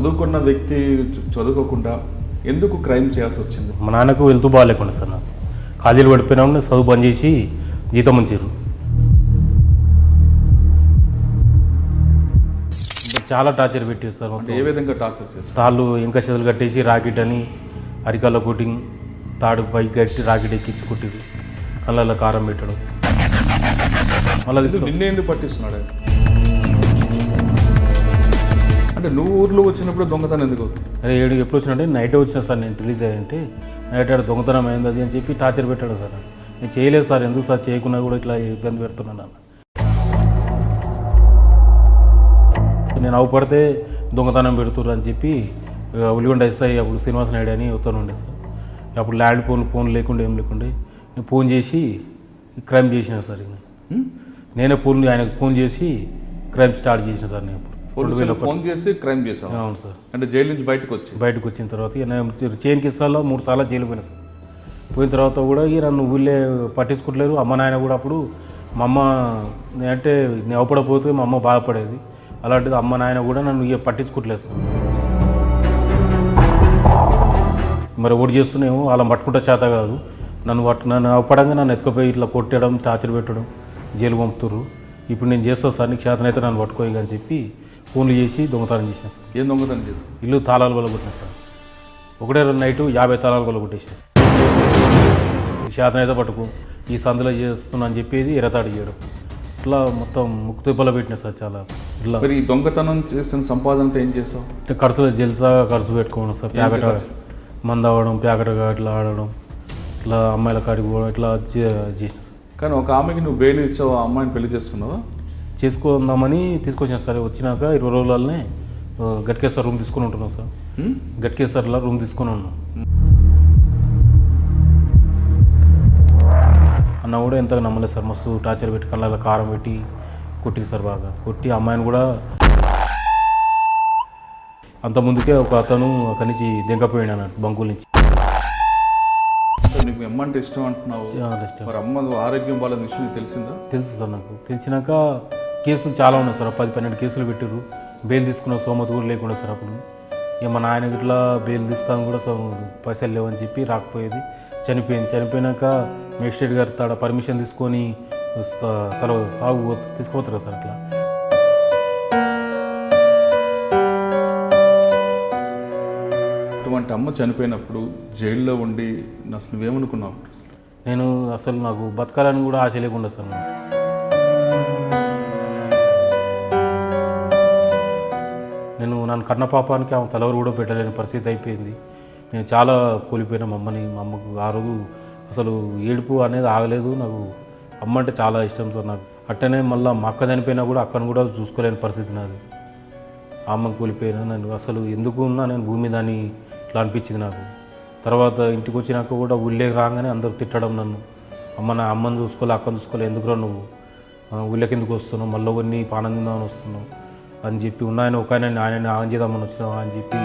చదువుకున్న వ్యక్తి చదువుకోకుండా ఎందుకు క్రైమ్ చేయాల్సి వచ్చింది? మా నాన్నకు వెళ్తూ బాగాలేకుండా సార్ నాకు కాలేజీలు పడిపోయినా చదువు బంద్ చేసి జీతం ఉంచారు. చాలా టార్చర్ పెట్టారు సార్. ఏ విధంగా టార్చర్ చేస్తారు? తాళ్ళు ఇంకా చేతులు కట్టేసి రాకెట్ అని అరికాల్లో కొట్టింగ్ తాడు పైకి కట్టి రాకెట్ ఎక్కించి కొట్టిరు, కళ్ళల్లో కారం పెట్టడం. మళ్ళీ నిన్నే ఎందుకు పట్టిస్తున్నాడు? అంటే నువ్వు ఊర్లో వచ్చినప్పుడు దొంగతనం ఎందుకు అవుతుంది? అరే ఎప్పుడు వచ్చినట్టే నైట్ వచ్చిన సార్, నేను రిలీజ్ అయ్యంటే నైట్ ఆడ దొంగతనం అయింది అది అని చెప్పి టార్చర్ పెట్టాడు సార్. నేను చేయలేదు సార్, ఎందుకు సార్ చేయకుండా కూడా ఇట్లా ఇబ్బంది పెడుతున్నాను. నేను అవపడితే దొంగతనం పెడుతుర్రు అని చెప్పి ఉల్లిగొండ ఎస్ఐ అప్పుడు శ్రీనివాస నాయుడు అని ఉత్తరం ఉండే సార్. అప్పుడు ల్యాండ్ ఫోన్ లేకుండా ఏం లేకుండే నేను ఫోన్ చేసి క్రైమ్ చేసిన సార్. నేనే ఆయనకు ఫోన్ చేసి క్రైమ్ స్టార్ట్ చేసిన సార్. నేను అప్పుడు ఫోన్ చేసి క్రైమ్ చేశాను. అవును సార్. అంటే జైలు నుంచి బయటకు వచ్చిన తర్వాత చైన్ కిస్తాల్లో 3 సార్లు జైలు పోయినా సార్. పోయిన తర్వాత కూడా ఇక నన్ను ఊళ్ళే పట్టించుకోవట్లేదు. అమ్మ నాయన కూడా అప్పుడు మా అమ్మ అంటే నేను అవపడపోతే మా అమ్మ బాధపడేది. అలాంటిది అమ్మ నాయన కూడా నన్ను ఇక పట్టించుకోవట్లేదు సార్. మరి ఓడి చేస్తున్నామో అలా పట్టుకుంటే చేత కాదు. నన్ను అవపడంగా నన్ను ఎత్తుకుపోయి ఇట్లా కొట్టడం, టార్చర్ పెట్టడం, జైలు పంపుతుర్రు. ఇప్పుడు నేను చేస్తాను సార్, నీకు చేతనైతే నన్ను పట్టుకోయి అని చెప్పి ఫోన్లు చేసి దొంగతనం చేసిన సార్. ఏం దొంగతనం చేసి? ఇల్లు తాళాలు వల్ల కొట్టిన సార్. ఒకటే రోజు నైటు 50 తాళాలు వల్ల కొట్టేసిన సార్. చేతనైతే పట్టుకో, ఈ సందులో చేస్తున్నా అని చెప్పేది ఎరతాడు చేయడం, ఇట్లా మొత్తం ముక్కు తిప్పలో పెట్టిన సార్. చాలా ఇట్లా. మరి ఈ దొంగతనం చేసిన సంపాదనతో ఏం చేస్తావు? ఖర్చులో జల్సాగా ఖర్చు పెట్టుకోవడం సార్. ప్యాకెట్ మందు అవ్వడం, ప్యాకెట్గా ఇట్లా ఆడడం, ఇట్లా అమ్మాయిల కాడికి పోవడం, ఇట్లా చేసిన సార్. కానీ ఒక ఆమెకి నువ్వు బెయిల్ ఇచ్చావు, ఆ అమ్మాయిని పెళ్లి చేసుకున్నావా? చేసుకుందామని తీసుకొచ్చిన సార్. వచ్చినాక 20 రోజులనే గట్కేశ్వర్ రూమ్ తీసుకొని ఉంటున్నాం సార్. గట్కేశ్వర్లో రూమ్ తీసుకొని ఉన్నాం. అన్న కూడా ఎంతగా నమ్మలేదు సార్. మస్తు టార్చర్ పెట్టి కళ్ళ కారం పెట్టి కొట్టింది సార్. బాగా కొట్టి అమ్మాయిని కూడా అంత ముందుకే ఒక అతను అక్కడి నుంచి దింకపోయాడు అన్నట్టు బంకుల నుంచి. నీకు అమ్మ అంటే ఇష్టం అంటున్నావు. మరి అమ్మ ఆరోగ్యం వాళ్ళ విషయం తెలిసిందా? తెలుసు సార్. నాకు తెలిసినాక కేసులు చాలా ఉన్నాయి సార్. 10-12 కేసులు పెట్టారు. బెయిల్ తీసుకున్న సోమతి కూడా లేకుండా సార్. అప్పుడు ఇక మా నాయనకి ఇట్లా బెయిల్ తీస్తాను కూడా పైసలు లేవని చెప్పి రాకపోయేది. చనిపోయినాక మేజిస్ట్రేట్ గారు తాడ పర్మిషన్ తీసుకొని సాగు తీసుకుపోతారు సార్. అట్లా అటువంటి అమ్మ చనిపోయినప్పుడు జైల్లో ఉండి అసలు నువ్వేమనుకున్నావు? నేను అసలు నాకు బతకాలని కూడా ఆశ లేకుండా సార్. నేను నన్ను కన్న పాపానికి ఆమె తలవరు కూడా పెట్టలేని పరిస్థితి అయిపోయింది. నేను చాలా కోల్పోయినా మా అమ్మకు. ఆ రోజు అసలు ఏడుపు అనేది ఆగలేదు. నాకు అమ్మ అంటే చాలా ఇష్టం సార్ నాకు. అట్టనే మళ్ళీ మా అక్క చనిపోయినా కూడా అక్కను కూడా చూసుకోలేని పరిస్థితి నాది. అమ్మకు కోల్పోయినా నేను అసలు ఎందుకు ఉన్నా నేను భూమి మీద అని ఇట్లా అనిపించింది నాకు. తర్వాత ఇంటికి వచ్చినాక కూడా ఊళ్ళేకి రాగానే అందరూ తిట్టడం నన్ను. అమ్మని చూసుకోలే, అక్కను చూసుకోలే, ఎందుకురా నువ్వు ఊళ్ళకి ఎందుకు వస్తున్నావు, మళ్ళీ కొన్ని పానం తిందామని వస్తున్నావు అని చెప్పి. ఆయన ఆగం చేద్దామని వచ్చినావు అని చెప్పి